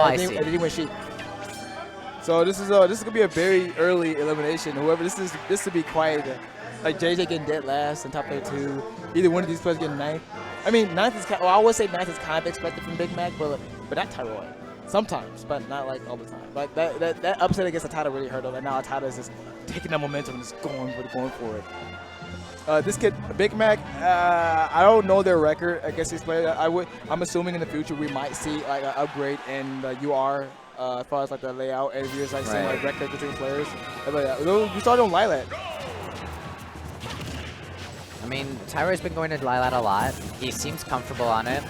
I see. And then he went Sheik. So this is gonna be a very early elimination. Whoever this to be quite like JJ getting dead last and top player 2. Either one of these players getting 9th. I mean 9th is I would say 9th is kind of expected from Big Mac, but not Tyroy. Sometimes, but not like all the time. Like that upset against Atada really hurt him, and now Atada is just taking that momentum and just going for it. This kid, Big Mac, I don't know their record against these players. I'm assuming in the future we might see like an upgrade in UR as far as like the layout and views, like seeing like records between players. But we started on Lilat. I mean, Tyroy's been going to Lilat a lot. He seems comfortable on it.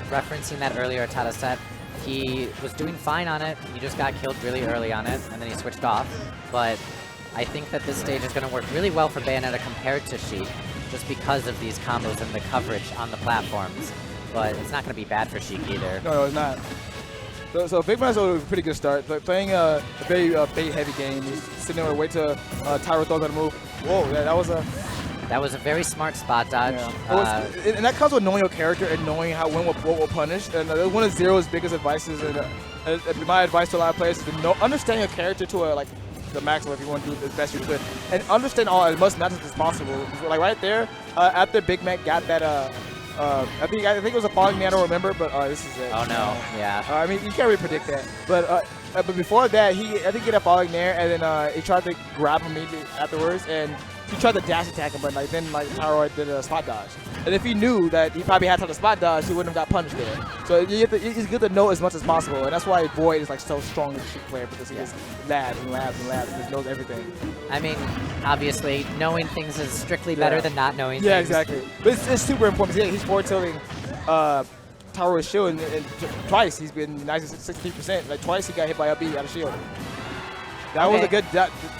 Referencing that earlier Atada set, he was doing fine on it. He just got killed really early on it, and then he switched off. But I think that this stage is going to work really well for Bayonetta compared to Sheik, just because of these combos and the coverage on the platforms. But it's not going to be bad for Sheik either. No, it's not. So Big Man's a pretty good start. But playing a very bait-heavy game, he's sitting there waiting to Tyro throws that move. Whoa, that was a very smart spot dodge. Yeah. And that comes with knowing your character and knowing what will punish. And one of Zero's biggest advices, and my advice to a lot of players, is to understand your character to the maximum if you want to do the best you could, and understand all as much matches as possible. Like right there, after Big Mac got that, I think it was a falling me. I don't remember, but this is it. Oh no, yeah. I mean, you can't really predict that, but before that, I think he had a falling there, and then he tried to grab him immediately afterwards, and he tried to dash attack him, but then Tyroy did a spot dodge. And if he knew that he probably had time to spot dodge, he wouldn't have got punished there. So it's good to know as much as possible, and that's why Void is like so strong as a Sheik player, because he just labs and labs and labs and just knows everything. I mean, obviously, knowing things is strictly better than not knowing things. Yeah, exactly. But it's super important. He's forward tilting Tyroy's shield, and twice he's been nice at 16%. Like twice he got hit by up B out of shield. That was a good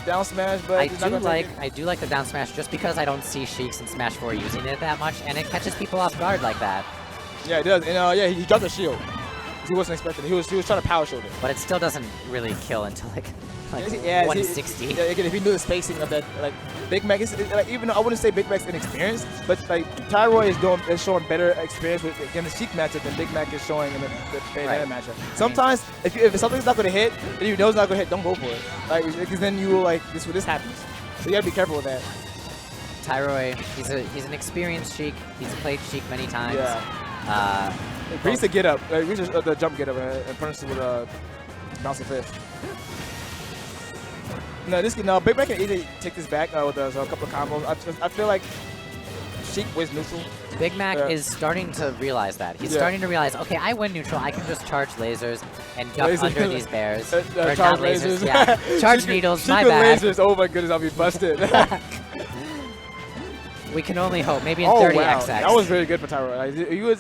down smash, but I do like the down smash just because I don't see Sheiks in Smash 4 using it that much, and it catches people off guard like that. Yeah, it does. And he dropped the shield. He wasn't expecting it. He was trying to power shield it. But it still doesn't really kill until like 160. Again, if he knew the spacing of that, like Big Mac is like, even though I wouldn't say Big Mac's inexperienced, but like Tyroy is showing better experience in the Sheik matchup than Big Mac is showing in the Bayonetta matchup. Sometimes if something's not going to hit and you know it's not going to hit, don't go for it. Like, because then you will like this happens. So you got to be careful with that. Tyroy, he's an experienced Sheik. He's played Sheik many times. Yeah. He used to get up. We just the jump get up and punish it with a bouncing fist. No, Big Mac can easily take this back with a couple of combos. I feel like Sheik wins neutral. Big Mac is starting to realize that. He's starting to realize, okay, I win neutral. I can just charge lasers and duck under these bears. Charge lasers. Yeah. Charge needles, my bad. Lasers, oh my goodness, I'll be busted. We can only hope. Maybe in 30XX. Wow. That was very good for Tyroy.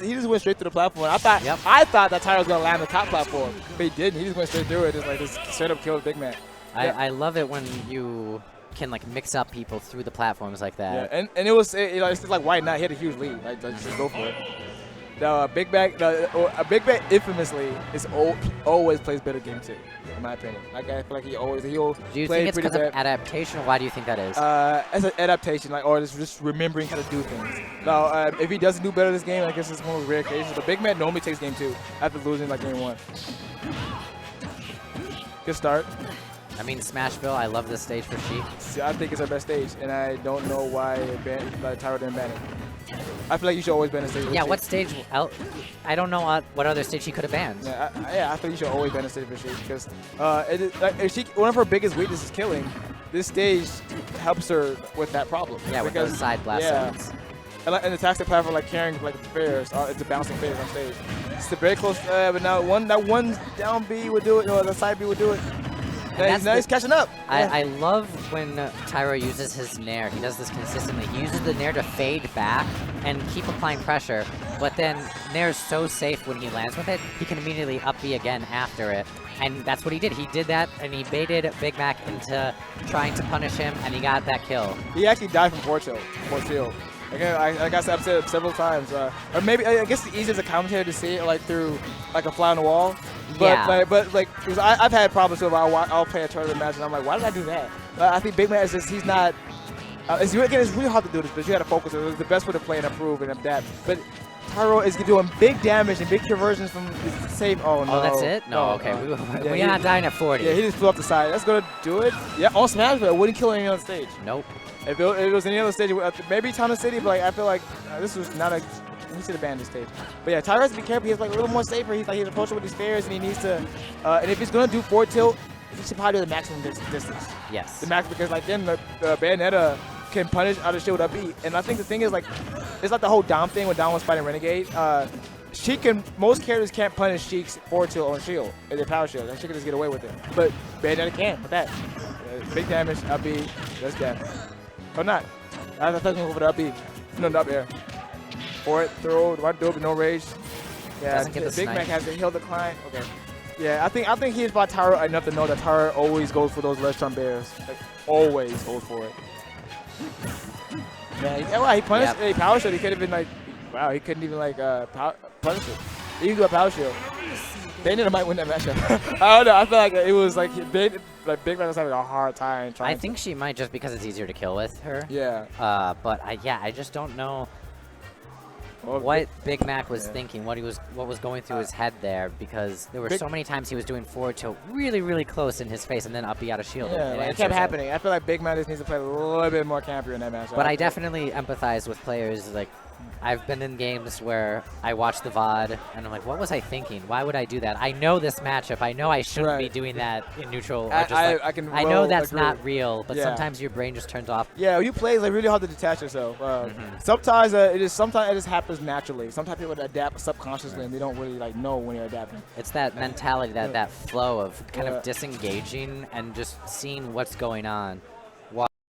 He just went straight to the platform. I thought that Tyroy was going to land on the top platform, but he didn't. He just went straight through it. Just straight up killed Big Mac. I love it when you can like mix up people through the platforms like that. Yeah, and it was it's just like why not? He had a huge lead. Like just go for it. Big Mac infamously always plays better game 2, in my opinion. Like I feel like he'll do you think it's because of adaptation? Why do you think that is? As an adaptation, or just remembering how to do things. Now, if he doesn't do better this game, I guess it's one of those rare occasions. But Big Mac normally takes game 2 after losing like game 1. Good start. I mean, Smashville, I love this stage for Sheik. See, I think it's our best stage, and I don't know why Tyro didn't ban it. I feel like you should always ban a stage. Yeah, what stage? I don't know what other stage he could have banned. Yeah, I think you should always ban a stage for Sheik because one of her biggest weaknesses is killing. This stage helps her with that problem. Yeah, with those side blast zones. And the tactic platform, like carrying like the fairs, it's a bouncing fairs on stage. It's a very close, but now that one down B would do it, or the side B would do it. Now he's catching up. I love when Tyro uses his Nair. He does this consistently. He uses the Nair to fade back and keep applying pressure, but then Nair is so safe when he lands with it, he can immediately up B again after it. And that's what he did. He did that, and he baited Big Mac into trying to punish him, and he got that kill. He actually died from force field. Again, I got upset several times. Or maybe, I guess the easiest as a commentator to see it like through like a fly on the wall. But because I've had problems with I'll play a tournament match and I'm like, why did I do that? I think Big Man is just, he's not. It's really hard to do this, but you got to focus. It was the best way to play and improve and adapt. But Tyroy is doing big damage and big conversions from the save. Oh, no. Oh, that's it? No, okay. We're not dying at 40. Yeah, he just flew off the side. That's going to do it. Yeah, on Smash, but it wouldn't kill any other stage. Nope. If it was any other stage, maybe Town and City, but like, I feel like this was not a. He should have banned this stage. But yeah, Tyroy has to be careful. He's like a little more safer. He's approaching with these spares, and he needs to. And if he's gonna do forward tilt, he should probably do the maximum distance. Yes. The max, because like then the Bayonetta can punish out of shield up B. And I think the thing is like, it's like the whole Dom thing when Dom was fighting Renegade. Sheik can, most characters can't punish Sheik's forward tilt on shield, if they power shield. She can just get away with it. But Bayonetta can with that. Big damage, up B, that's dead. Or not. I thought he went for the up B. No, up air. Forward throw, right throw, but no rage. Yeah, Doesn't get the Big snipe. Mac has to heal the client. Okay. Yeah, I think he's about Tyroy enough to know that Tyroy always goes for those ledge trump bears. Like, always goes for it. Man, he punished a power shield. He could have been like, wow, he couldn't even like punish it. He can do a power shield. Bayonetta might win that matchup. I don't know. I feel like it was like Big Mac was having a hard time trying. I think she might just because it's easier to kill with her. Yeah. But I just don't know what Big Mac was thinking, what was going through his head there, because there were so many times he was doing forward tilt really, really close in his face and then up B out of shield. Yeah, like, it kept happening. I feel like Big Mac just needs to play a little bit more campier in that match. But I definitely empathize with players. Like, I've been in games where I watch the VOD and I'm like, what was I thinking? Why would I do that? I know this matchup. I know I shouldn't be doing that in neutral. I know that's not real, but sometimes your brain just turns off. Yeah, you play, it's like really hard to detach yourself. Sometimes it just happens naturally. Sometimes people adapt subconsciously and they don't really like know when you're adapting. It's that mentality, that flow of kind of disengaging and just seeing what's going on.